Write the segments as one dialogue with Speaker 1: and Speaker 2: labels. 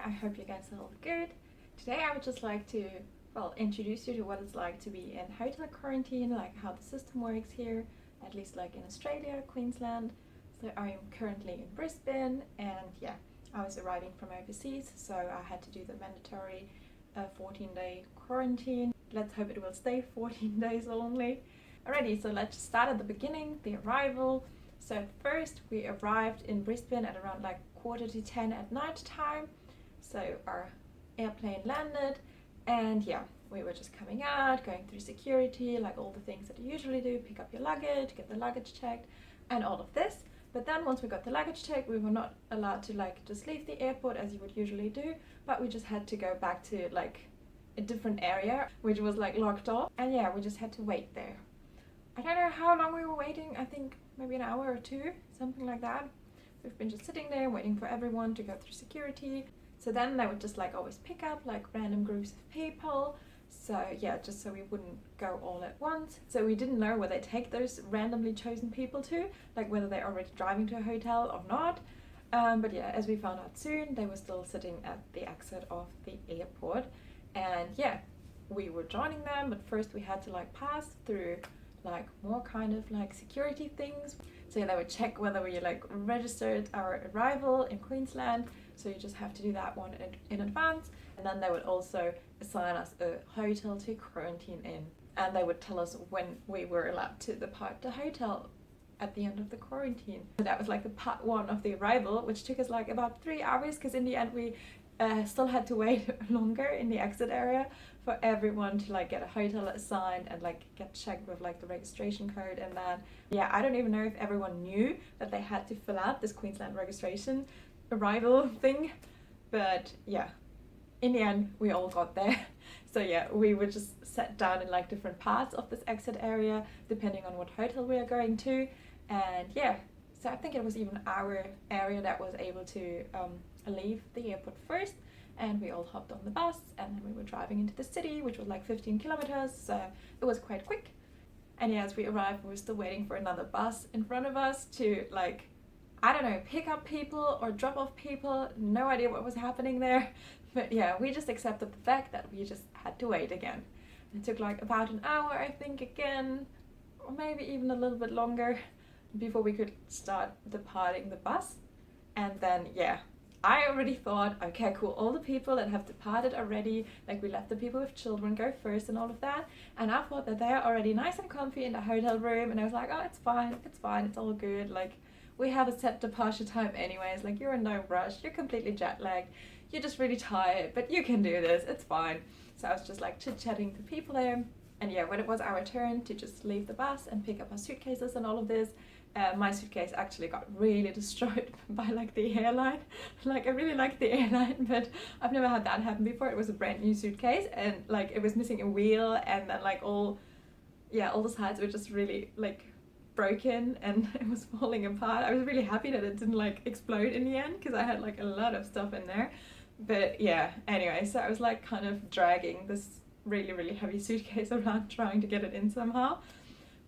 Speaker 1: I hope you guys are all good. Today I would just like to, introduce you to what it's like to be in hotel quarantine, like how the system works here, at least like in Australia, Queensland. So I am currently in Brisbane, and yeah, I was arriving from overseas, so I had to do the mandatory 14-day quarantine. Let's hope it will stay 14 days only. Alrighty, so let's start at the beginning, the arrival. So first we arrived in Brisbane at around like 9:45 at night time. So our airplane landed, and yeah, we were just coming out, going through security, like all the things that you usually do, pick up your luggage, get the luggage checked, and all of this. But then once we got the luggage checked, we were not allowed to like just leave the airport as you would usually do, but we just had to go back to like a different area, which was like locked off. And yeah, we just had to wait there. I don't know how long we were waiting, I think maybe an hour or two, something like that. We've been just sitting there waiting for everyone to go through security. So then they would just like always pick up like random groups of people. So yeah, just so we wouldn't go all at once. So we didn't know where they take those randomly chosen people to, like whether they're already driving to a hotel or not. But yeah, as we found out soon, they were still sitting at the exit of the airport. And yeah, we were joining them, but first we had to like pass through like more kind of like security things. So yeah, they would check whether we like registered our arrival in Queensland. So you just have to do that one in advance. And then they would also assign us a hotel to quarantine in. And they would tell us when we were allowed to depart the hotel at the end of the quarantine. So that was like the part one of the arrival, which took us like about 3 hours, because in the end we still had to wait longer in the exit area for everyone to like get a hotel assigned and like get checked with like the registration code. And then yeah, I don't even know if everyone knew that they had to fill out this Queensland registration arrival thing, but yeah, in the end we all got there. So yeah, we were just sat down in like different parts of this exit area depending on what hotel we are going to. And yeah, so I think it was even our area that was able to leave the airport first, and we all hopped on the bus, and then we were driving into the city, which was like 15 kilometers, so it was quite quick. And yeah, as we arrived, we were still waiting for another bus in front of us to like, I don't know, pick up people or drop off people. No idea what was happening there, but yeah, we just accepted the fact that we just had to wait again. It took like about an hour, I think, again, or maybe even a little bit longer before we could start departing the bus. And then yeah, I already thought, okay, cool, all the people that have departed already, like we let the people with children go first and all of that, and I thought that they're already nice and comfy in the hotel room, and I was like, oh, it's fine, it's all good, like we have a set departure time anyways, like you're in no rush, you're completely jet lagged, you're just really tired, but you can do this, it's fine. So I was just like chit-chatting to people there. And yeah, when it was our turn to just leave the bus and pick up our suitcases and all of this, my suitcase actually got really destroyed by like the airline. Like I really liked the airline, but I've never had that happen before. It was a brand new suitcase, and like it was missing a wheel, and then like all the sides were just really like broken, and it was falling apart. I was really happy that it didn't like explode in the end, because I had like a lot of stuff in there. But yeah, anyway, so I was like kind of dragging this really heavy suitcase around, trying to get it in somehow.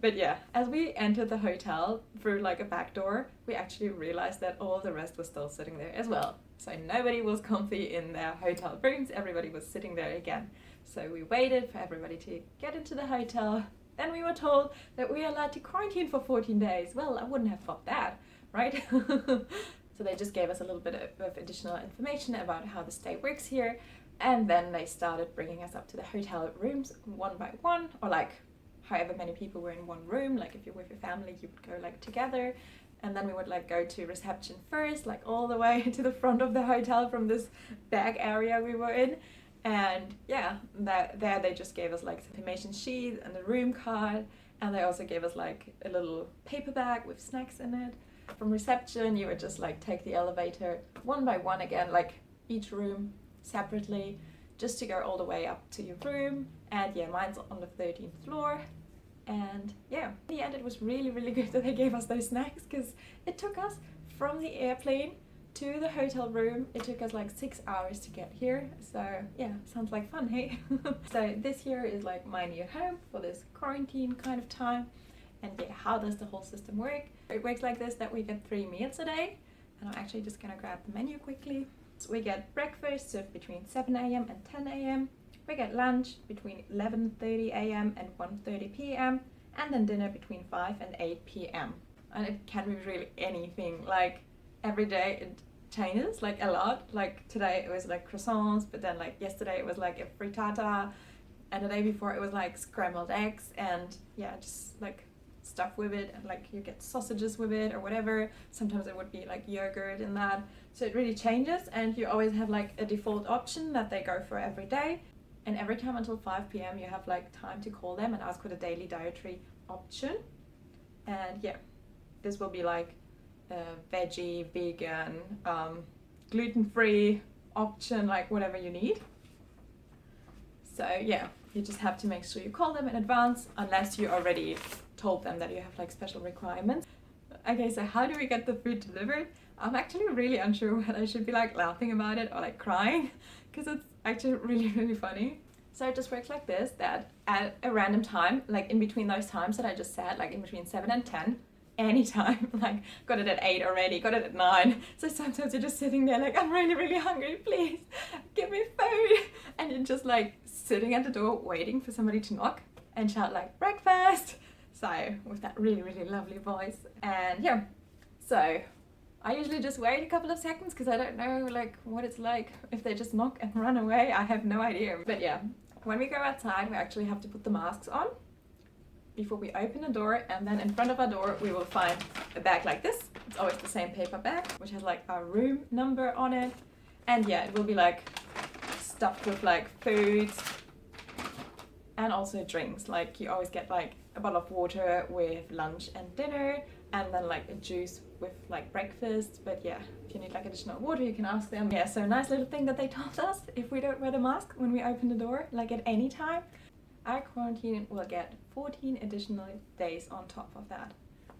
Speaker 1: But yeah, as we entered the hotel through like a back door, we actually realized that all the rest was still sitting there as well. So nobody was comfy in their hotel rooms, everybody was sitting there again. So we waited for everybody to get into the hotel. Then we were told that we are allowed to quarantine for 14 days. Well, I wouldn't have thought that, right? So they just gave us a little bit of additional information about how the stay works here. And then they started bringing us up to the hotel rooms one by one, or like however many people were in one room. Like if you're with your family, you would go like together, and then we would like go to reception first, like all the way to the front of the hotel from this back area we were in. And yeah, there they just gave us like some information sheet and a room card, and they also gave us like a little paper bag with snacks in it. From reception, you would just like take the elevator one by one again, like each room separately, just to go all the way up to your room. And yeah, mine's on the 13th floor. And yeah, in the end it was really good that they gave us those snacks, because it took us from the airplane to the hotel room, it took us like 6 hours to get here. So yeah, sounds like fun, hey? So this here is like my new home for this quarantine kind of time. And yeah, how does the whole system work? It works like this, that we get 3 meals a day. And I'm actually just gonna grab the menu quickly. So we get breakfast served between 7 a.m. and 10 a.m. We get lunch between 11:30 a.m. and 1:30 p.m. and then dinner between 5 and 8 p.m. And it can be really anything, like every day it changes like a lot. Like today it was like croissants, but then like yesterday it was like a frittata, and the day before it was like scrambled eggs and yeah, just like stuff with it, and like you get sausages with it or whatever. Sometimes it would be like yogurt in that. So it really changes, and you always have like a default option that they go for every day. And every time until 5 p.m. you have like time to call them and ask for the daily dietary option. And yeah, this will be like veggie, vegan, gluten-free option, like whatever you need. So yeah, you just have to make sure you call them in advance, unless you already told them that you have like special requirements. Okay, so how do we get the food delivered? I'm actually really unsure whether I should be like laughing about it or like crying, because it's actually really funny. So it just works like this, that at a random time, like in between those times that I just said, like in between 7 and 10, anytime, like got it at 8 already, got it at 9. So sometimes you're just sitting there like, I'm really hungry, please give me food. And you're just like sitting at the door waiting for somebody to knock and shout like breakfast. So with that really lovely voice. And yeah, so I usually just wait a couple of seconds because I don't know like what it's like if they just knock and run away. I have no idea. But yeah, when we go outside we actually have to put the masks on before we open the door, and then in front of our door we will find a bag like this. It's always the same paper bag which has like our room number on it, and yeah, it will be like stuffed with like foods and also drinks. Like you always get like a bottle of water with lunch and dinner, and then like a juice with like breakfast. But yeah, if you need like additional water you can ask them. Yeah, so nice little thing that they told us, if we don't wear the mask when we open the door, like at any time, our quarantine will get 14 additional days on top of that.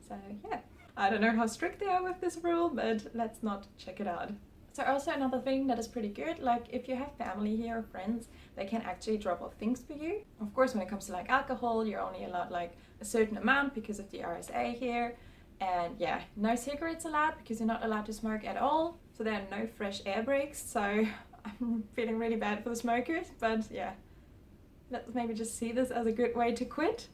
Speaker 1: So yeah, I don't know how strict they are with this rule, but let's not check it out. So also another thing that is pretty good, like if you have family here or friends, they can actually drop off things for you. Of course, when it comes to like alcohol, you're only allowed like a certain amount because of the RSA here. And yeah, no cigarettes allowed because you're not allowed to smoke at all. So there are no fresh air breaks. So I'm feeling really bad for the smokers, but yeah, let's maybe just see this as a good way to quit.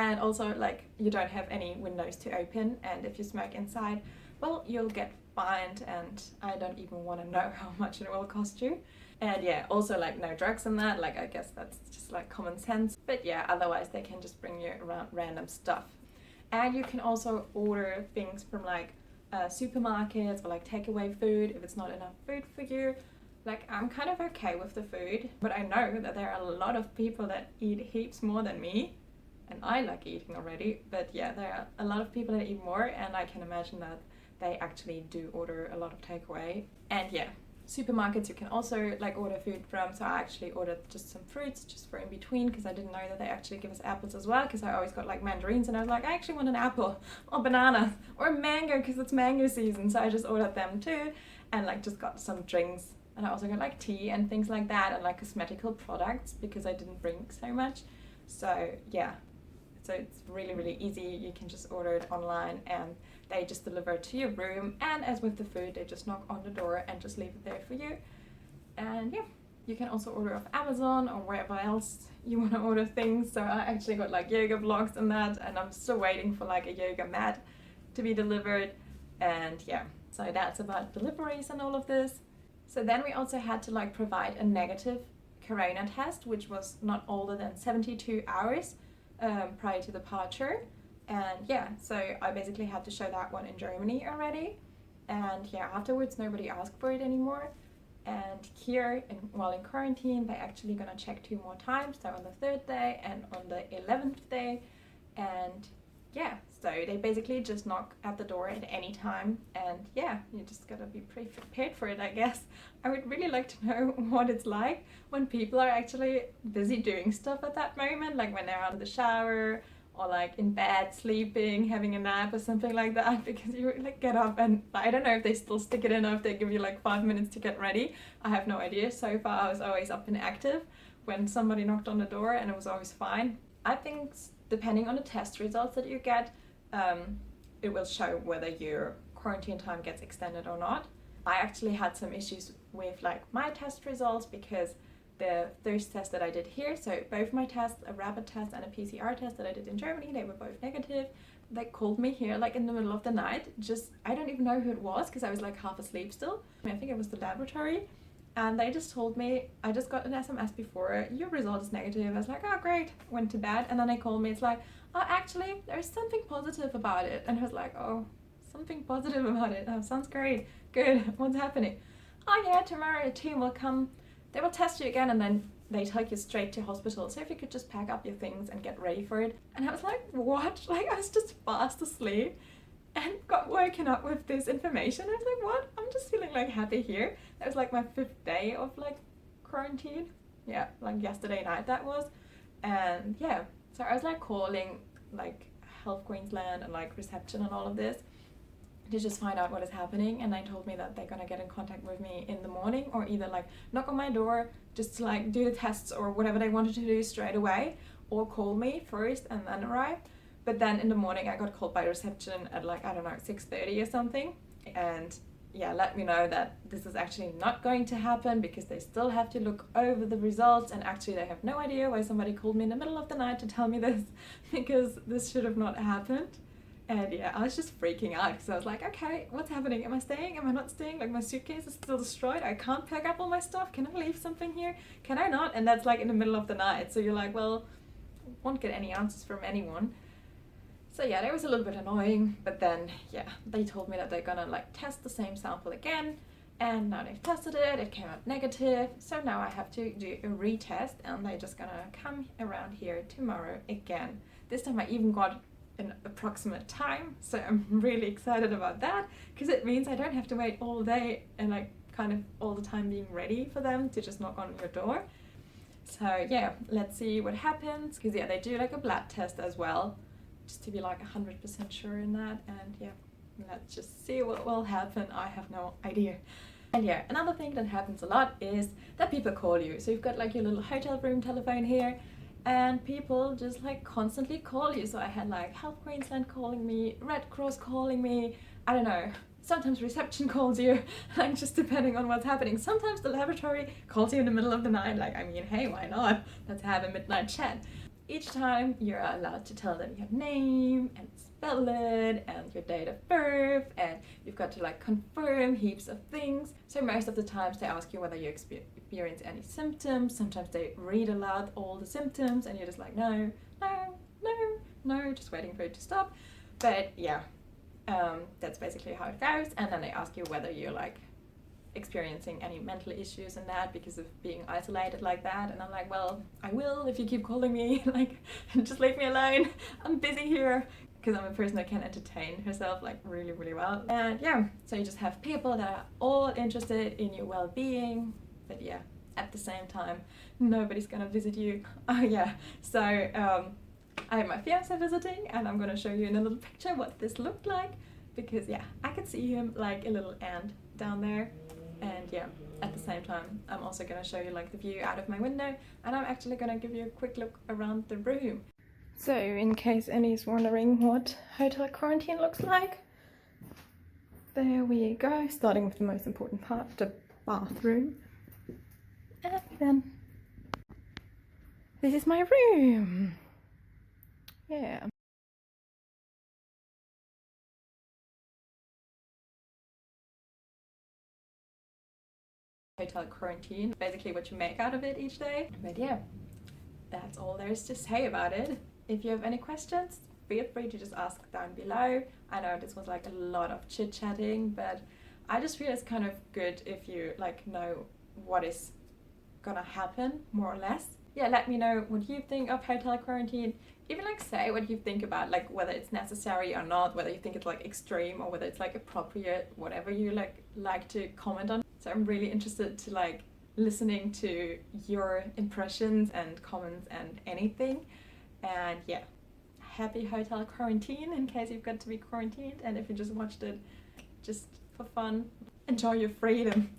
Speaker 1: And also like you don't have any windows to open, and if you smoke inside, well, you'll get fined, and I don't even want to know how much it will cost you. And yeah, also like no drugs in that, like I guess that's just like common sense. But yeah, otherwise they can just bring you around random stuff. And you can also order things from like supermarkets or like takeaway food if it's not enough food for you. Like I'm kind of okay with the food, but I know that there are a lot of people that eat heaps more than me, and I like eating already. But yeah, there are a lot of people that eat more, and I can imagine that they actually do order a lot of takeaway. And yeah, supermarkets you can also like order food from. So I actually ordered just some fruits just for in between, because I didn't know that they actually give us apples as well, because I always got like mandarins, and I was like, I actually want an apple or banana or a mango because it's mango season. So I just ordered them too, and like just got some drinks, and I also got like tea and things like that, and like cosmetical products because I didn't drink so much. So yeah, so it's really easy. You can just order it online and they just deliver it to your room, and as with the food, they just knock on the door and just leave it there for you. And yeah, you can also order off Amazon or wherever else you want to order things. So I actually got like yoga blocks and that, and I'm still waiting for like a yoga mat to be delivered. And yeah, so that's about deliveries and all of this. So then we also had to like provide a negative corona test, which was not older than 72 hours prior to departure. And yeah, so I basically had to show that one in Germany already. And yeah, afterwards nobody asked for it anymore. And here, while in quarantine, they're actually gonna check 2 more times, so on the 3rd day and on the 11th day. And yeah, so they basically just knock at the door at any time, and yeah, you just gotta be prepared for it, I guess. I would really like to know what it's like when people are actually busy doing stuff at that moment, like when they're out of the shower or like in bed sleeping, having a nap or something like that, because you like get up and I don't know if they still stick it in or if they give you like 5 minutes to get ready. I have no idea. So far I was always up and active when somebody knocked on the door, and it was always fine. I think depending on the test results that you get, it will show whether your quarantine time gets extended or not. I actually had some issues with like my test results because the first test that I did here, so both my tests, a rapid test and a PCR test that I did in Germany, they were both negative. They called me here like in the middle of the night, just I don't even know who it was because I was like half asleep still. I think it was the laboratory, and they just told me, I just got an SMS before, your result is negative. I was like, oh great, went to bed, and then they called me, it's like, oh actually there's something positive about it. And I was like, oh, something positive about it, oh, sounds great, good, what's happening? Oh yeah, tomorrow a team will come, they will test you again, and then they take you straight to hospital. So if you could just pack up your things and get ready for it. And I was like, what? Like I was just fast asleep and got woken up with this information. I was like, what? I'm just feeling like happy here. That was like my 5th day of like quarantine. Yeah, like yesterday night that was. And yeah, so I was like calling like Health Queensland and like reception and all of this to just find out what is happening, and they told me that they're gonna get in contact with me in the morning, or either like knock on my door just to like do the tests or whatever they wanted to do straight away, or call me first and then arrive. But then in the morning I got called by reception at like, I don't know, 6:30 or something, and yeah, let me know that this is actually not going to happen because they still have to look over the results, and actually they have no idea why somebody called me in the middle of the night to tell me this because this should have not happened. And yeah, I was just freaking out because I was like, okay, what's happening? Am I staying? Am I not staying? Like my suitcase is still destroyed. I can't pack up all my stuff. Can I leave something here? Can I not? And that's like in the middle of the night. So you're like, well, won't get any answers from anyone. So yeah, that was a little bit annoying. But then yeah, they told me that they're gonna like test the same sample again. And now they've tested it, it came out negative. So now I have to do a retest, and they're just gonna come around here tomorrow again. This time I even got an approximate time, so I'm really excited about that because it means I don't have to wait all day and like kind of all the time being ready for them to just knock on your door. So yeah, let's see what happens, because yeah, they do like a blood test as well just to be like 100% sure in that. And yeah, let's just see what will happen. I have no idea. And yeah, another thing that happens a lot is that people call you. So you've got like your little hotel room telephone here, and people just like constantly call you. So I had like Health Queensland calling me, Red Cross calling me, I don't know, sometimes reception calls you, like just depending on what's happening. Sometimes the laboratory calls you in the middle of the night, like, I mean, hey, why not? Let's have a midnight chat. Each time you're allowed to tell them your name and spell it and your date of birth, and you've got to like confirm heaps of things. So most of the times they ask you whether you experience any symptoms. Sometimes they read aloud all the symptoms and you're just like, no, no, no, no, just waiting for it to stop. But yeah, that's basically how it goes. And then they ask you whether you're like experiencing any mental issues and that because of being isolated like that. And I'm like, well, I will if you keep calling me, like, just leave me alone, I'm busy here, because I'm a person that can entertain herself like really, really well. And yeah, so you just have people that are all interested in your well-being, but yeah, at the same time, nobody's gonna visit you. Oh yeah, so I have my fiance visiting, and I'm gonna show you in a little picture what this looked like, because yeah, I could see him like a little ant down there. And yeah, at the same time, I'm also going to show you like the view out of my window, and I'm actually going to give you a quick look around the room. So in case any's wondering what hotel quarantine looks like, there we go, starting with the most important part, the bathroom. And then this is my room. Yeah. Hotel quarantine, basically what you make out of it each day. But yeah, that's all there is to say about it. If you have any questions, feel free to just ask down below. I know this was like a lot of chit-chatting, but I just feel it's kind of good if you like know what is gonna happen, more or less. Yeah, let me know what you think of hotel quarantine. Even like say what you think about like whether it's necessary or not, whether you think it's like extreme or whether it's like appropriate, whatever you like to comment on. So I'm really interested to like listening to your impressions and comments and anything. And yeah, happy hotel quarantine in case you've got to be quarantined, and if you just watched it just for fun, enjoy your freedom.